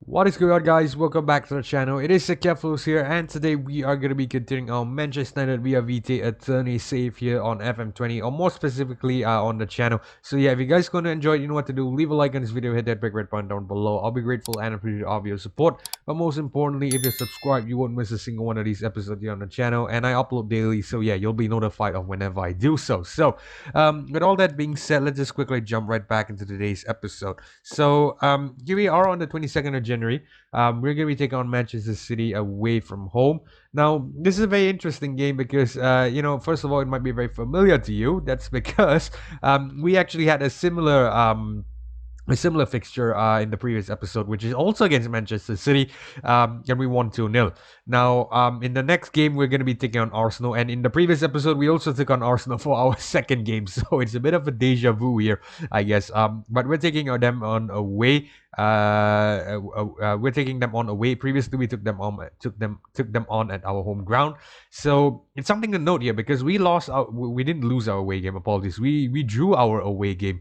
What is going on, guys? Welcome back to the channel. It is Akephalos here, and today we are going to be continuing our Manchester United via Vitæ Æternæ save here on FM20, or more specifically on the channel. So yeah, if you guys going to enjoy it, you know what to do. Leave a like on this video, hit that big red button down below. I'll be grateful and appreciative of your support. But most importantly, if you're subscribed, you won't miss a single one of these episodes here on the channel, and I upload daily. So yeah, you'll be notified of whenever I do so. So with all that being said, let's just quickly jump right back into today's episode. So here we are on the 22nd of January. We're going to be taking on Manchester City away from home. Now, this is a very interesting game because, first of all, it might be very familiar to you. That's because we actually had a similar fixture in the previous episode, which is also against Manchester City, and we won 2-0. Now, in the next game, we're going to be taking on Arsenal, and in the previous episode, we also took on Arsenal for our second game, so it's a bit of a deja vu here, I guess. But we're taking them on away. We're taking them on away. Previously, we took them on at our home ground. So it's something to note here because we didn't lose our away game. Apologies. We drew our away game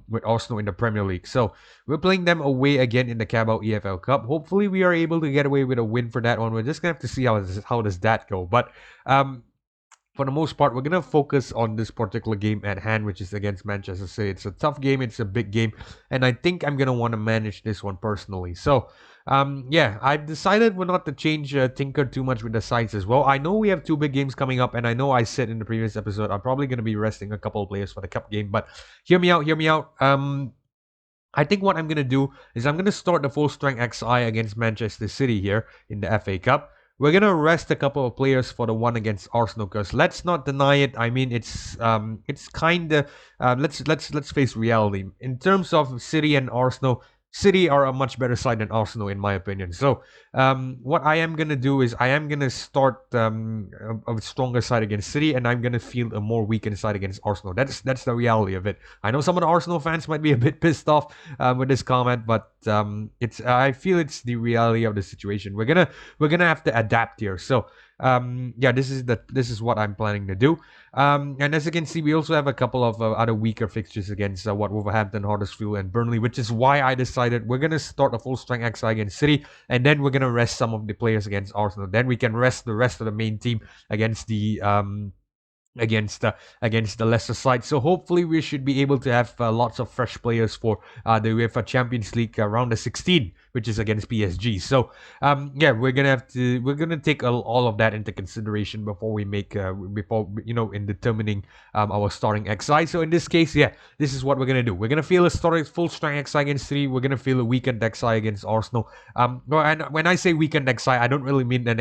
with Arsenal in the Premier League. So we're playing them away again in the Carabao EFL Cup. Hopefully, we are able to get away with a win for that one. We're just gonna have to see how does that go. But for the most part, we're going to focus on this particular game at hand, which is against Manchester City. It's a tough game. It's a big game. And I think I'm going to want to manage this one personally. So, yeah, I've decided we're not to tinker too much with the sides as well. I know we have two big games coming up. And I know I said in the previous episode, I'm probably going to be resting a couple of players for the cup game. But hear me out. I think what I'm going to do is I'm going to start the full strength XI against Manchester City here in the FA Cup. We're gonna rest a couple of players for the one against Arsenal because let's not deny it. I mean, it's kind of let's face reality in terms of City and Arsenal. City are a much better side than Arsenal, in my opinion. So, what I am gonna do is I am gonna start a stronger side against City, and I'm gonna field a more weakened side against Arsenal. That's the reality of it. I know some of the Arsenal fans might be a bit pissed off with this comment, but I feel it's the reality of the situation. We're gonna have to adapt here. So yeah, this is what I'm planning to do. And as you can see, we also have a couple of other weaker fixtures against Wolverhampton, Huddersfield, and Burnley, which is why I decided we're gonna start a full strength XI against City, and then we're gonna rest some of the players against Arsenal. Then we can rest the rest of the main team against the against the lesser side. So hopefully we should be able to have lots of fresh players for the UEFA Champions League round of 16, which is against PSG. So yeah, we're gonna take all of that into consideration before we make in determining our starting XI. So in this case, yeah, this is what we're gonna do. We're gonna feel a full strength XI against City. We're gonna feel a weakened XI against Arsenal. And when I say weakened XI, I don't really mean an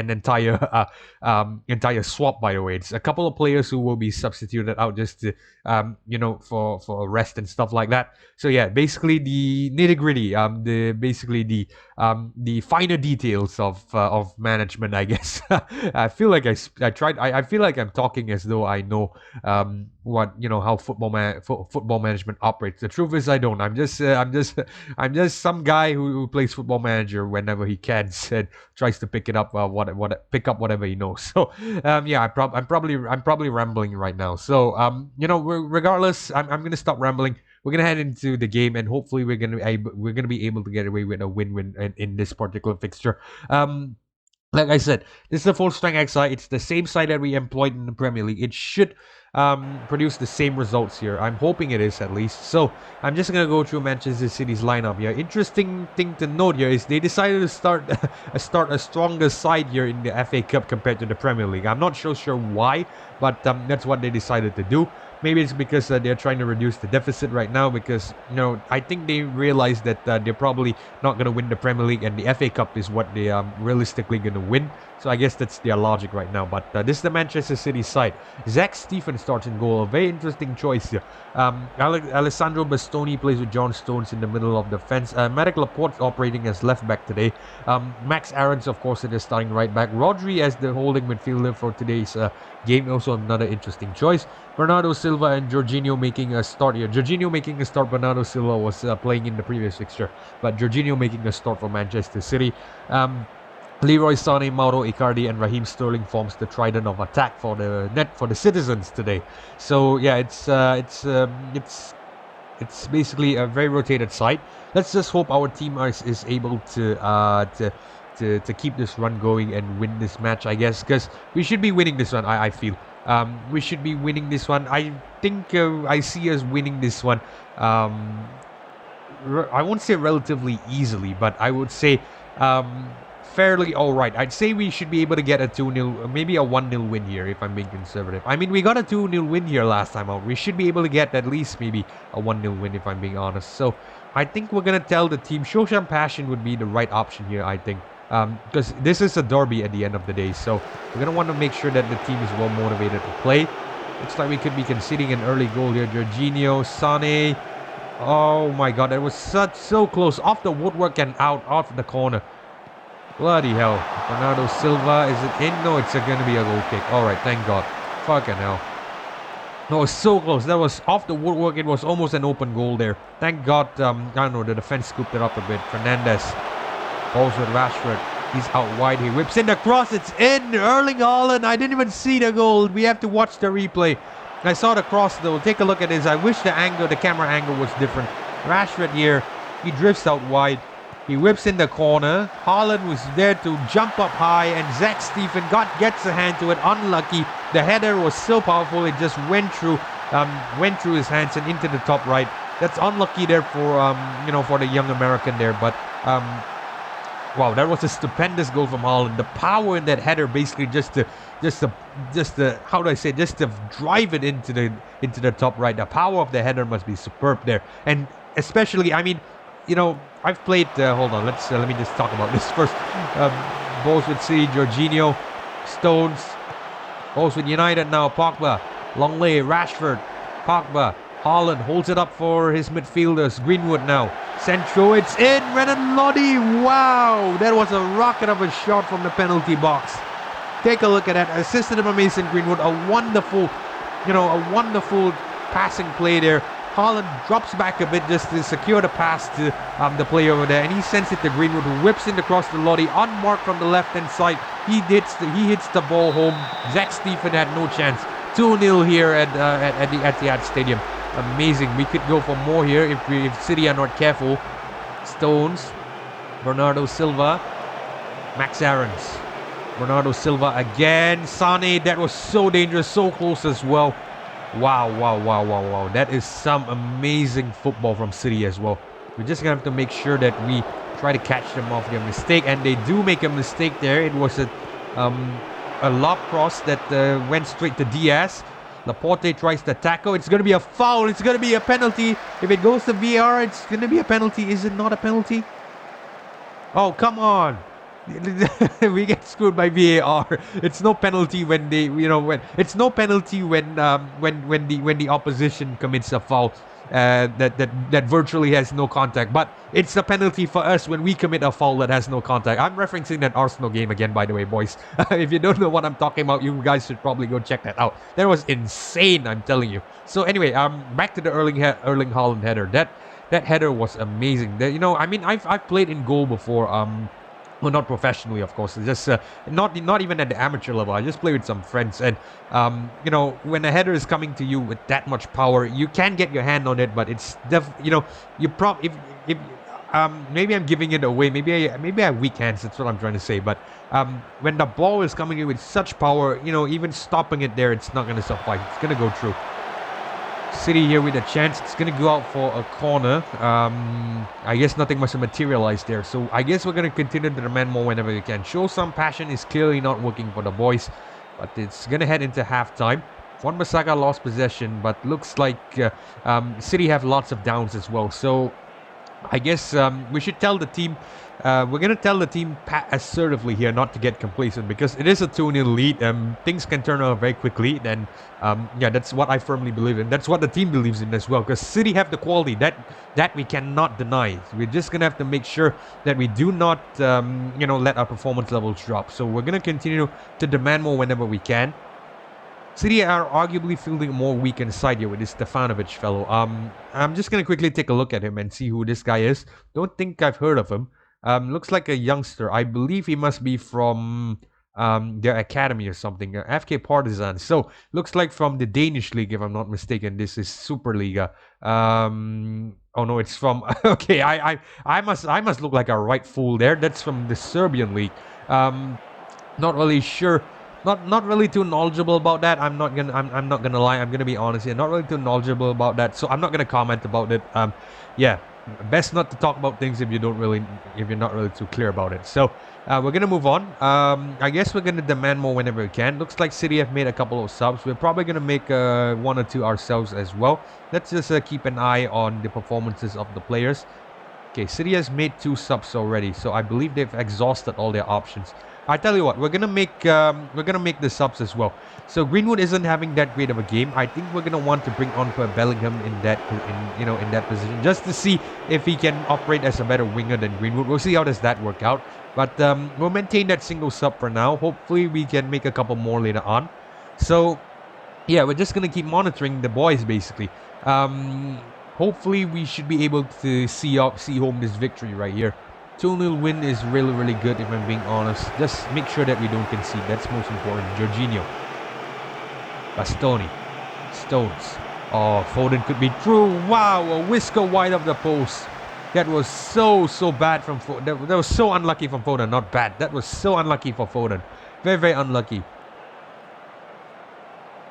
entire entire swap. By the way, it's a couple of players who will be substituted out just to for rest and stuff like that. So yeah, basically the nitty gritty, the finer details of management, I guess. I feel like I feel like I'm talking as though I know how football management operates. The truth is I don't. I'm just some guy who plays Football Manager whenever he can and tries to pick it up pick up whatever he knows. So yeah, I'm probably rambling right now. So regardless, I'm gonna stop rambling. We're gonna head into the game, and hopefully we're gonna be able to get away with a win-win in this particular fixture. Like I said, this is a full strength XI. It's the same side that we employed in the Premier League. It should produce the same results here. I'm hoping it is, at least. So I'm just gonna go through Manchester City's lineup here. Interesting thing to note here is they decided to start a stronger side here in the FA Cup compared to the Premier League. I'm not sure why, but that's what they decided to do. Maybe it's because they're trying to reduce the deficit right now because, I think they realize that they're probably not going to win the Premier League and the FA Cup is what they are realistically going to win. So I guess that's their logic right now. But this is the Manchester City side. Zach Stephens starts in goal. A very interesting choice here. Alessandro Bastoni plays with John Stones in the middle of the fence. Marek Laporte operating as left back today. Max Aarons, of course, is starting right back. Rodri as the holding midfielder for today's game. Also another interesting choice. Bernardo Silva and Jorginho making a start here. Jorginho making a start. Bernardo Silva was playing in the previous fixture, but Jorginho making a start for Manchester City. Leroy Sané, Mauro Icardi, and Raheem Sterling forms the trident of attack for the citizens today. So yeah, it's It's basically a very rotated side. Let's just hope our team is able to keep this run going and win this match, I guess, because we should be winning this one. I feel we should be winning this one. I think I see us winning this one. I won't say relatively easily, but I would say fairly alright. I'd say we should be able to get a 2-0, maybe a 1-0 win here if I'm being conservative. I mean, we got a 2-0 win here last time out. We should be able to get at least maybe a 1-0 win if I'm being honest. So I think we're going to tell the team, show some passion would be the right option here, I think. Because this is a derby at the end of the day. So we're going to want to make sure that the team is well motivated to play. Looks like we could be conceding an early goal here. Jorginho, Sane. Oh my god, that was so close. Off the woodwork and out, off the corner. Bloody hell. Bernardo Silva, is it in? No, it's going to be a goal kick. Alright, thank god. Fucking hell. No, it was so close. That was off the woodwork. It was almost an open goal there. Thank god, I don't know, the defense scooped it up a bit. Fernandez. Balls with Rashford. He's out wide. He whips in the cross. It's in. Erling Haaland. I didn't even see the goal. We have to watch the replay. I saw the cross though. Take a look at this. I wish the camera angle was different. Rashford here. He drifts out wide. He whips in the corner. Haaland was there to jump up high, and Zach Stephen gets a hand to it. Unlucky. The header was so powerful. It just went through his hands and into the top right. That's unlucky there for for the young American there, but wow, that was a stupendous goal from Haaland. The power in that header, basically just to how do I say, just to drive it into the top right. The power of the header must be superb there, and especially, I mean, I've played. Hold on, let me just talk about this first. Balls with City, Jorginho, Stones. Balls with United now. Pogba, Longley, Rashford, Pogba. Haaland holds it up for his midfielders. Greenwood now. Centro, it's in. Renan Lodi. Wow, that was a rocket of a shot from the penalty box. Take a look at that. Assisted by Mason Greenwood. A wonderful passing play there. Haaland drops back a bit just to secure the pass to the player over there, and he sends it to Greenwood, who whips it across the Lodi, unmarked from the left-hand side. He hits the ball home. Zach Stephen had no chance. 2-0 here at the Etihad Stadium. Amazing. We could go for more here if City are not careful. Stones, Bernardo Silva, Max Aarons, Bernardo Silva again. Sane, that was so dangerous, so close as well. Wow. That is some amazing football from City as well. We're just going to have to make sure that we try to catch them off their mistake. And they do make a mistake there. It was a lob cross that went straight to Diaz. Laporte tries to tackle. It's going to be a foul. It's going to be a penalty. If it goes to VAR, it's going to be a penalty. Is it not a penalty? Oh, come on. We get screwed by VAR. It's no penalty when they, it's no penalty when the opposition commits a foul that virtually has no contact. But it's a penalty for us when we commit a foul that has no contact. I'm referencing that Arsenal game again, by the way, boys. If you don't know what I'm talking about, you guys should probably go check that out. That was insane, I'm telling you. So anyway, back to the Erling Haaland header. That header was amazing. I mean, I've played in goal before. Well, not professionally, of course. Just not even at the amateur level. I just play with some friends, and when a header is coming to you with that much power, you can get your hand on it, but it's if maybe I'm giving it away. Maybe I have weak hands. That's what I'm trying to say. But when the ball is coming in with such power, even stopping it there, it's not going to suffice. It's going to go through. City here with a chance. It's going to go out for a corner. I guess nothing must have materialized there. So I guess we're going to continue to demand more whenever we can. Show some passion is clearly not working for the boys. But it's going to head into halftime. Wan-Bissaka lost possession, but looks like City have lots of downs as well. So I guess we should tell the team. We're going to tell the team assertively here not to get complacent, because it is a 2-0 lead. Things can turn out very quickly. Then, that's what I firmly believe in. That's what the team believes in as well, because City have the quality. That we cannot deny. We're just going to have to make sure that we do not, let our performance levels drop. So we're going to continue to demand more whenever we can. City are arguably fielding a more weakened side here with this Stefanovic fellow. I'm just going to quickly take a look at him and see who this guy is. Don't think I've heard of him. Looks like a youngster. I believe he must be from their academy or something, FK Partizan. So looks like from the Danish league, if I'm not mistaken. This is Superliga. Oh no, it's from okay. I must look like a right fool there. That's from the Serbian league. Not really sure. Not really too knowledgeable about that. I'm not gonna lie. I'm gonna be honest here. Not really too knowledgeable about that. So I'm not gonna comment about it. Yeah, best not to talk about things if you're not really too clear about it. So we're gonna move on. I guess we're gonna demand more whenever we can. Looks like City have made a couple of subs. We're probably gonna make one or two ourselves as well. Let's just keep an eye on the performances of the players. Okay, City has made 2 subs already, so I believe they've exhausted all their options. I tell you what, we're gonna make the subs as well. So Greenwood isn't having that great of a game. I think we're gonna want to bring on for Bellingham in that position, just to see if he can operate as a better winger than Greenwood. We'll see how does that work out. But we'll maintain that single sub for now. Hopefully we can make a couple more later on. So yeah, we're just gonna keep monitoring the boys basically. Hopefully we should be able to see home this victory right here. 2-0 win is really, really good if I'm being honest. Just make sure that we don't concede. That's most important. Jorginho. Bastoni. Stones. Oh, Foden could be through. Wow, a whisker wide of the post. That was so bad from Foden. That was so unlucky from Foden. Not bad. That was so unlucky for Foden. Very, very unlucky.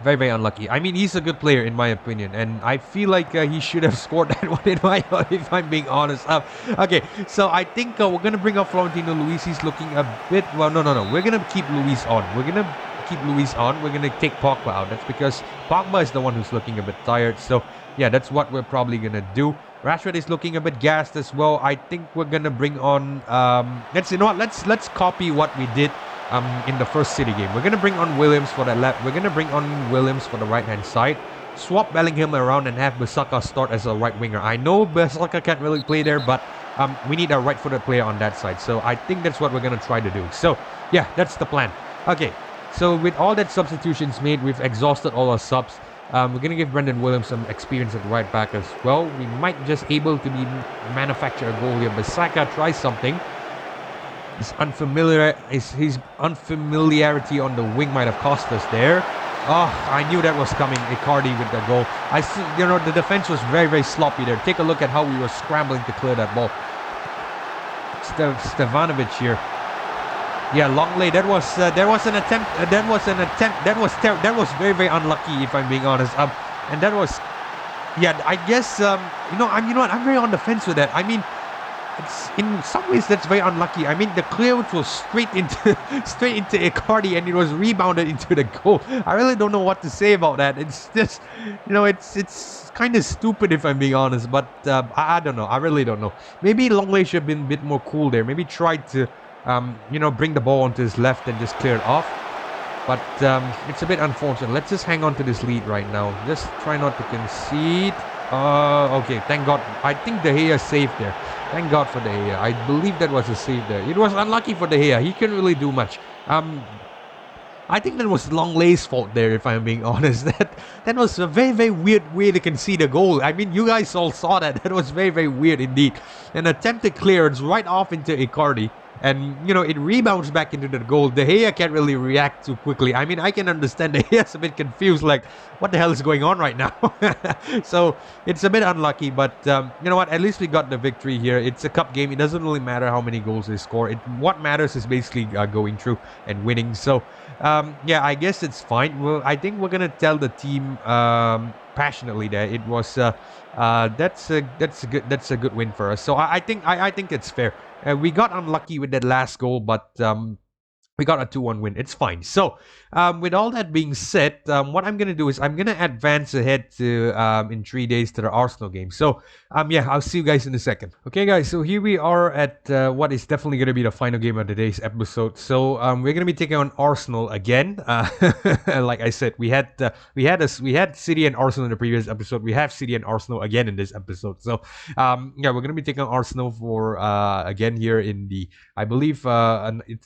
Very, very unlucky. I mean, he's a good player in my opinion, and I feel like he should have scored that one if I'm being honest. Okay, so I think we're gonna bring up Florentino Luis. He's looking a bit. Well, no. We're gonna keep Luis on. We're gonna take Pogba out. That's because Pogba is the one who's looking a bit tired. So yeah, that's what we're probably gonna do. Rashford is looking a bit gassed as well. I think we're gonna bring on. Let's copy what we did in the first City game. We're gonna bring on Williams for the left. We're gonna bring on Williams for the right hand side. Swap Bellingham around and have Bissaka start as a right winger. I know Bissaka can't really play there, but we need a right-footed player on that side. So I think that's what we're gonna try to do. So yeah, that's the plan. Okay, so with all that substitutions made, we've exhausted all our subs. We're gonna give Brendan Williams some experience at right back as well. We might just able to manufacture a goal here. Bissaka tries something. His unfamiliarity on the wing might have cost us there. Oh, I knew that was coming. Icardi with the goal. The defense was very, very sloppy there. Take a look at how we were scrambling to clear that ball. Stevanovic here. Yeah, Longley. There was an attempt. That was very, very unlucky, if I'm being honest. And that was, yeah. I guess you know what? I'm very on the fence with that. I mean, it's, in some ways that's very unlucky. I mean, the clearance was straight into Icardi, and it was rebounded into the goal. I really don't know what to say about that. It's just, it's kind of stupid, if I'm being honest. But I don't know. I really don't know. Maybe Longley should have been a bit more cool there. Maybe tried to bring the ball onto his left and just clear it off. But it's a bit unfortunate. Let's just hang on to this lead right now. Just try not to concede. Okay, thank God. I think De Gea saved there. Thank God for De Gea. I believe that was a save there. It was unlucky for De Gea. He couldn't really do much. I think that was Longley's fault there, if I'm being honest. That was a very, very weird way to concede a goal. I mean, you guys all saw that. That was very, very weird indeed. An attempted clearance right off into Icardi. And, it rebounds back into the goal. De Gea can't really react too quickly. I mean, I can understand De Gea's a bit confused, like, what the hell is going on right now? So, it's a bit unlucky, but, you know what? At least we got the victory here. It's a cup game. It doesn't really matter how many goals they score. What matters is basically going through and winning. So, yeah, I guess it's fine. Well, I think we're going to tell the team passionately there. It was, that's a good win for us. So, I think it's fair. We got unlucky with that last goal, but we got a 2-1 win. It's fine. So, with all that being said, what I'm going to do is I'm going to advance ahead to in 3 days to the Arsenal game. So, yeah, I'll see you guys in a second. Okay, guys, so here we are at what is definitely going to be the final game of today's episode. So, we're going to be taking on Arsenal again. Like I said, we had City and Arsenal in the previous episode. We have City and Arsenal again in this episode. So, yeah, we're going to be taking on Arsenal for again here in the, I believe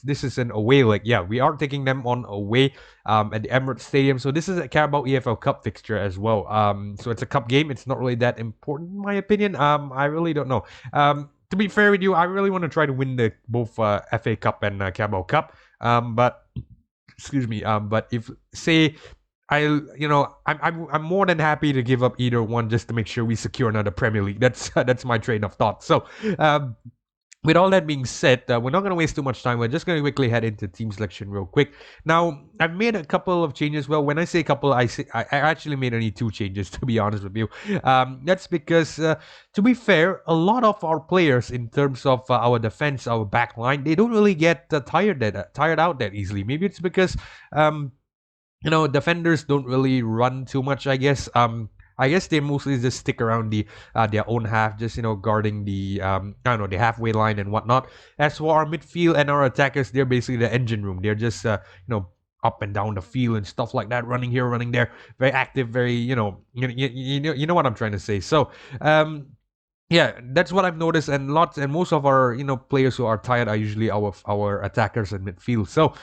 this is an away leg. Yeah, we are taking them on away at the Emirates Stadium. So this is a Carabao EFL Cup fixture as well. So it's a cup game. It's not really that important in my opinion. I really don't know. To be fair with you, I really want to try to win both FA Cup and Carabao Cup. But excuse me. But if say I'm more than happy to give up either one just to make sure we secure another Premier League. That's my train of thought. So, with all that being said, we're not going to waste too much time. We're just going to quickly head into team selection real quick. Now, I've made a couple of changes. Well, when I say couple, I actually made only 2 changes, to be honest with you. That's because, to be fair, a lot of our players, in terms of our defense, our back line, they don't really get tired out that easily. Maybe it's because defenders don't really run too much, I guess. I guess they mostly just stick around their own half, just guarding the I don't know, the halfway line and whatnot. As for our midfield and our attackers, they're basically the engine room. They're just up and down the field and stuff like that, running here, running there, very active, very you know what I'm trying to say. So yeah, that's what I've noticed, and most of our players who are tired are usually our attackers and midfield. So,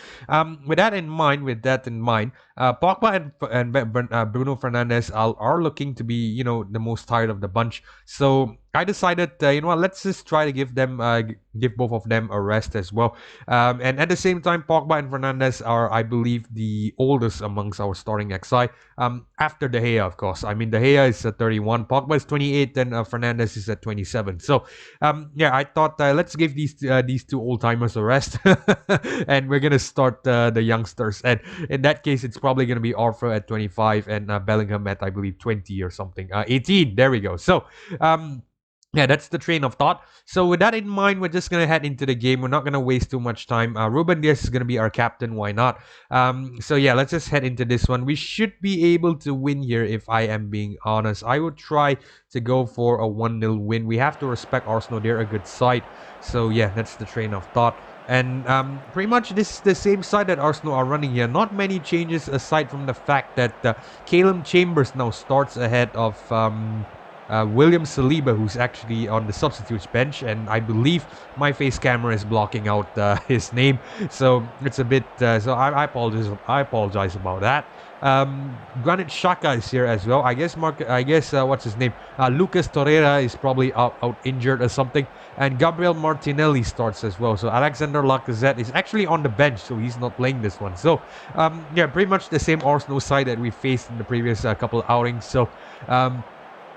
with that in mind, Pogba and Bruno Fernandes are looking to be the most tired of the bunch. So I decided, let's just try to give both of them a rest as well. And at the same time, Pogba and Fernandes are, I believe, the oldest amongst our starting XI. After De Gea, of course. I mean, De Gea is at 31, Pogba is 28, and Fernandes is at 27. So, I thought let's give these 2 old timers a rest, and we're gonna start the youngsters. And in that case, it's probably gonna be Arthur at 25 and Bellingham at, I believe, 20 or something. 18. There we go. So, yeah, that's the train of thought. So with that in mind, we're just going to head into the game. We're not going to waste too much time. Ruben Dias is going to be our captain. Why not? So yeah, let's just head into this one. We should be able to win here, if I am being honest. I would try to go for a 1-0 win. We have to respect Arsenal. They're a good side. So yeah, that's the train of thought. And pretty much this is the same side that Arsenal are running here. Not many changes aside from the fact that Calum Chambers now starts ahead of William Saliba, who's actually on the substitutes bench, and I believe my face camera is blocking out his name, so it's a bit. So I apologize. I apologize about that. Granit Xhaka is here as well. I guess what's his name? Lucas Torreira is probably out injured or something, and Gabriel Martinelli starts as well. So Alexander Lacazette is actually on the bench, so he's not playing this one. So yeah, pretty much the same Arsenal side that we faced in the previous couple outings. So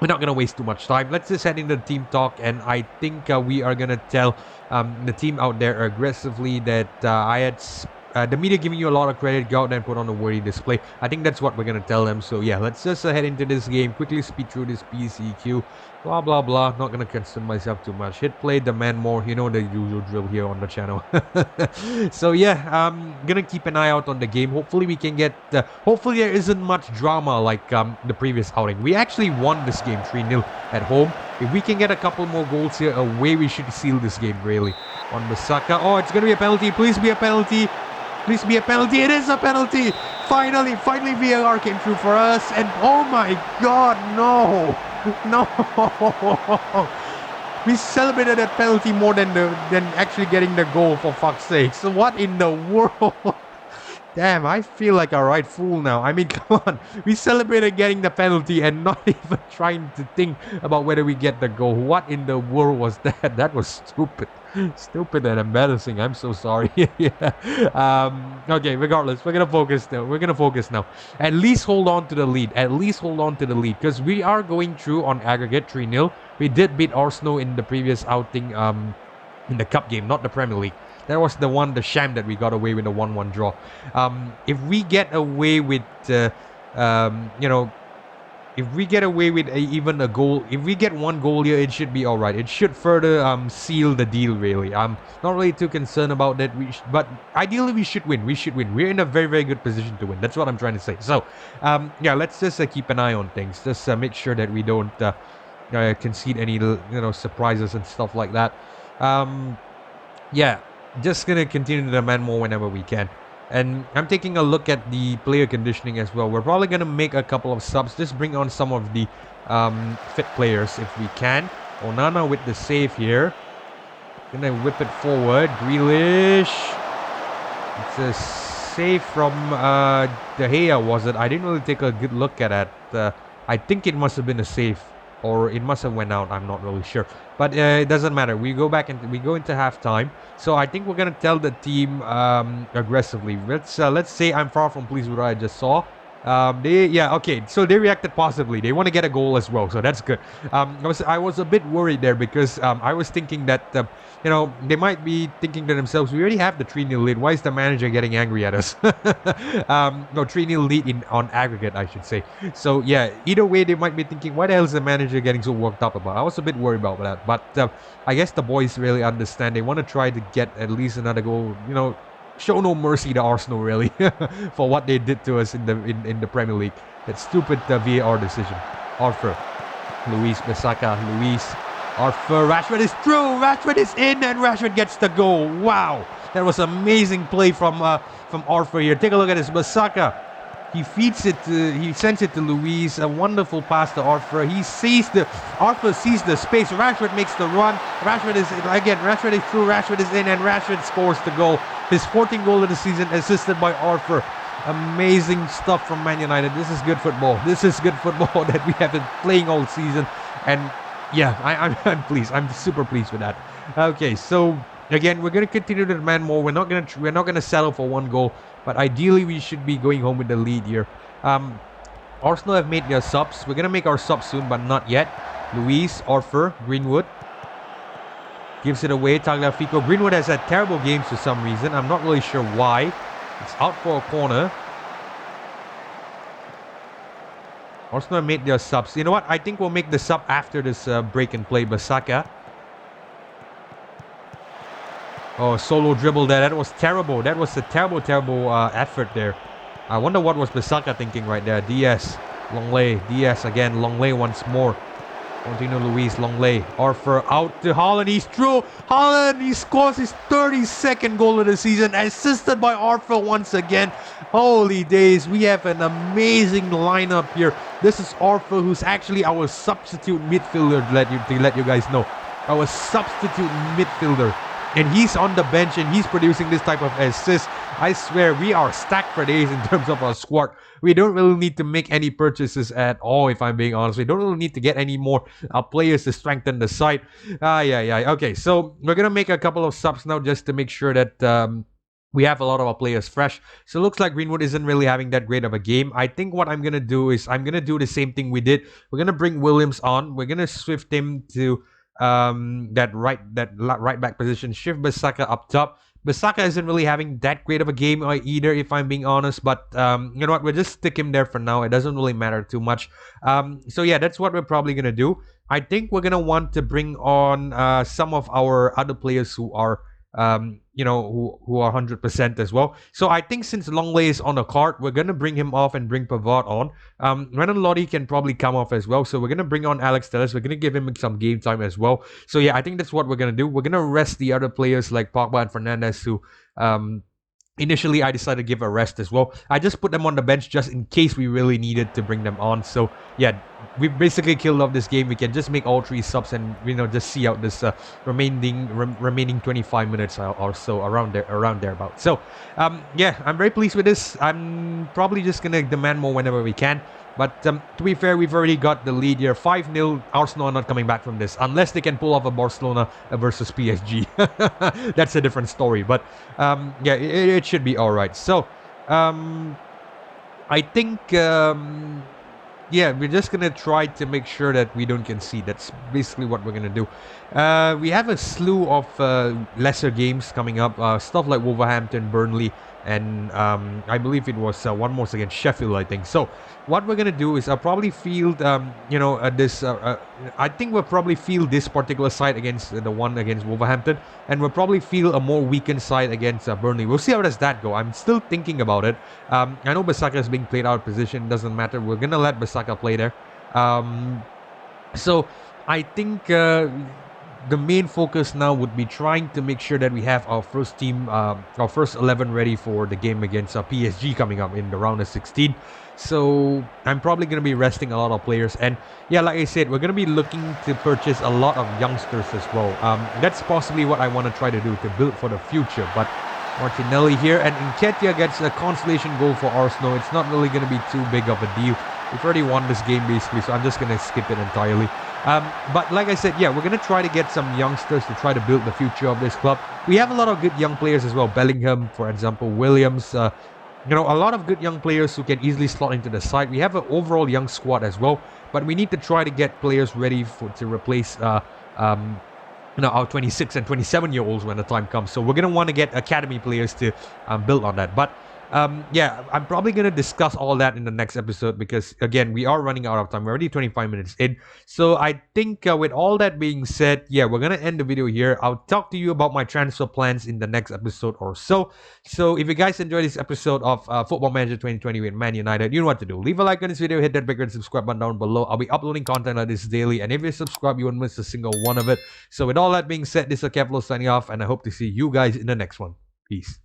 we're not going to waste too much time. Let's just head into the team talk, and I think we are going to tell the team out there aggressively that I had the media giving you a lot of credit. Go out there and put on a worthy display. I think that's what we're going to tell them. So yeah, let's just head into this game. Quickly speed through this PCQ. Blah, blah, blah. Not going to concern myself too much. Hit play, demand more. You know the usual drill here on the channel. So yeah, I'm going to keep an eye out on the game. Hopefully we can get... hopefully there isn't much drama like the previous outing. We actually won this game 3-0 at home. If we can get a couple more goals here away, we should seal this game, really. On Bissaka. Oh, it's going to be a penalty. Please be a penalty. Please be a penalty. It is a penalty. Finally VAR came through for us. And oh my God, no. No. We celebrated that penalty more than actually getting the goal, for fuck's sake. So what in the world? Damn, I feel like a right fool now. I mean, come on. We celebrated getting the penalty and not even trying to think about whether we get the goal. What in the world was that? That was stupid. Stupid and embarrassing. I'm so sorry. Yeah. Okay, regardless, we're going to focus now. We're going to focus now. At least hold on to the lead. At least hold on to the lead. Because we are going through on aggregate 3-0. We did beat Arsenal in the previous outing in the cup game, not the Premier League. That was the sham that we got away with, a 1-1 draw. If we get away with, if we get away with even a goal, if we get 1 goal here, it should be all right. It should further seal the deal, really. I'm not really too concerned about that. But ideally, we should win. We should win. We're in a very, very good position to win. That's what I'm trying to say. So, yeah, let's just keep an eye on things. Just make sure that we don't concede any, surprises and stuff like that. Yeah. Just gonna continue to demand more whenever we can. And I'm taking a look at the player conditioning as well. We're probably gonna make a couple of subs. Just bring on some of the fit players if we can. Onana with the save here. Gonna whip it forward. Grealish. It's a save from De Gea, was it? I didn't really take a good look at it. I think it must have been a save. or it must have went out. I'm not really sure, but it doesn't matter. We go back and we go into halftime. So I think we're gonna tell the team aggressively. Let's say I'm far from pleased with what I just saw. Okay, so they reacted positively. They want to get a goal as well, so that's good. I was a bit worried there because I was thinking that they might be thinking to themselves, we already have the 3-0 lead. Why is the manager getting angry at us? No, 3-0 lead on aggregate, I should say. So yeah, either way, they might be thinking, why the hell is the manager getting so worked up about? I was a bit worried about that, but I guess the boys really understand. They want to try to get at least another goal. Show no mercy to Arsenal really for what they did to us in the Premier League. That stupid VAR decision. Arthur, Luis, Bissaka, Luis, Arthur, Rashford is through, Rashford is in, and Rashford gets the goal. Wow, that was amazing play from Arthur here. Take a look at this. Bissaka, he sends it to Luis. A wonderful pass to Arthur. Arthur sees the space. Rashford makes the run. Rashford is through, Rashford is in, and Rashford scores the goal. His 14th goal of the season, assisted by Arthur. Amazing stuff from Man United. This is good football. This is good football that we have been playing all season. And yeah, I'm pleased. I'm super pleased with that. Okay, so again, we're gonna continue to demand more. We're not gonna settle for one goal, but ideally we should be going home with the lead here. Arsenal have made their subs. We're gonna make our subs soon, but not yet. Luis, Arthur, Greenwood. Gives it away, Tagliafico. Greenwood has had terrible games for some reason. I'm not really sure why. It's out for a corner. Arsenal made their subs. You know what? I think we'll make the sub after this break and play. Bissaka. Oh, solo dribble there. That was terrible. That was a terrible effort there. I wonder what was Bissaka thinking right there. Diaz. Longley. Diaz again. Longley once more. Continue Luis, Longley, Arthur out to Haaland, he's through, Haaland, he scores his 32nd goal of the season, assisted by Arthur once again. Holy days, we have an amazing lineup here. This is Arthur, who's actually our substitute midfielder, to let you guys know. Our substitute midfielder. And he's on the bench and he's producing this type of assist. I swear, we are stacked for days in terms of our squad. We don't really need to make any purchases at all, if I'm being honest. We don't really need to get any more players to strengthen the side. Okay, so we're going to make a couple of subs now just to make sure that we have a lot of our players fresh. So it looks like Greenwood isn't really having that great of a game. I think what I'm going to do is I'm going to do the same thing we did. We're going to bring Williams on. We're going to shift him to that right back position. Shift Bissaka up top. Bissaka isn't really having that great of a game either, if I'm being honest, but you know what, we'll just stick him there for now. It doesn't really matter too much. So yeah, that's what we're probably gonna do. I think we're gonna want to bring on some of our other players who are who are 100% as well. So I think since Longley is on the card, we're gonna bring him off and bring Pavard on. Renan Lodi can probably come off as well. So we're gonna bring on Alex Telles. We're gonna give him some game time as well. So yeah, I think that's what we're gonna do. We're gonna rest the other players like Pogba and Fernandes, who initially I decided to give a rest as well. I just put them on the bench just in case we really needed to bring them on. So yeah, we basically killed off this game. We can just make all 3 subs and just see out this remaining 25 minutes or so around there about. So yeah, I'm very pleased with this. I'm probably just gonna demand more whenever we can. But to be fair, we've already got the lead here. 5-0. Arsenal are not coming back from this unless they can pull off a Barcelona versus PSG. That's a different story. But yeah, it should be all right. So I think yeah, we're just gonna try to make sure that we don't concede. That's basically what we're gonna do. We have a slew of lesser games coming up. Stuff like Wolverhampton, Burnley, and I believe it was one more against Sheffield, I think. So what we're gonna do is I'll probably field I think we'll probably field this particular side against the one against Wolverhampton, and we'll probably field a more weakened side against Burnley. We'll see how does that go. I'm still thinking about it. I know Bissaka is being played out of position. Doesn't matter. We're gonna let Bissaka play there. So I think the main focus now would be trying to make sure that we have our first team, our first 11 ready for the game against PSG coming up in the round of 16. So I'm probably going to be resting a lot of players. And yeah, like I said, we're going to be looking to purchase a lot of youngsters as well. That's possibly what I want to try to do to build for the future. But Martinelli here, and Nketiah gets a consolation goal for Arsenal. It's not really going to be too big of a deal. We've already won this game basically, so I'm just going to skip it entirely. But like I said, yeah, we're going to try to get some youngsters to try to build the future of this club. We have a lot of good young players as well. Bellingham, for example, Williams, a lot of good young players who can easily slot into the side. We have an overall young squad as well, but we need to try to get players ready to replace our 26 and 27-year-olds when the time comes. So we're going to want to get academy players to build on that. But yeah, I'm probably going to discuss all that in the next episode because, again, we are running out of time. We're already 25 minutes in. So I think with all that being said, yeah, we're going to end the video here. I'll talk to you about my transfer plans in the next episode or so. So if you guys enjoyed this episode of Football Manager 2020 with Man United, you know what to do. Leave a like on this video, hit that big red subscribe button down below. I'll be uploading content like this daily. And if you subscribe, you won't miss a single one of it. So with all that being said, this is Akephalos signing off. And I hope to see you guys in the next one. Peace.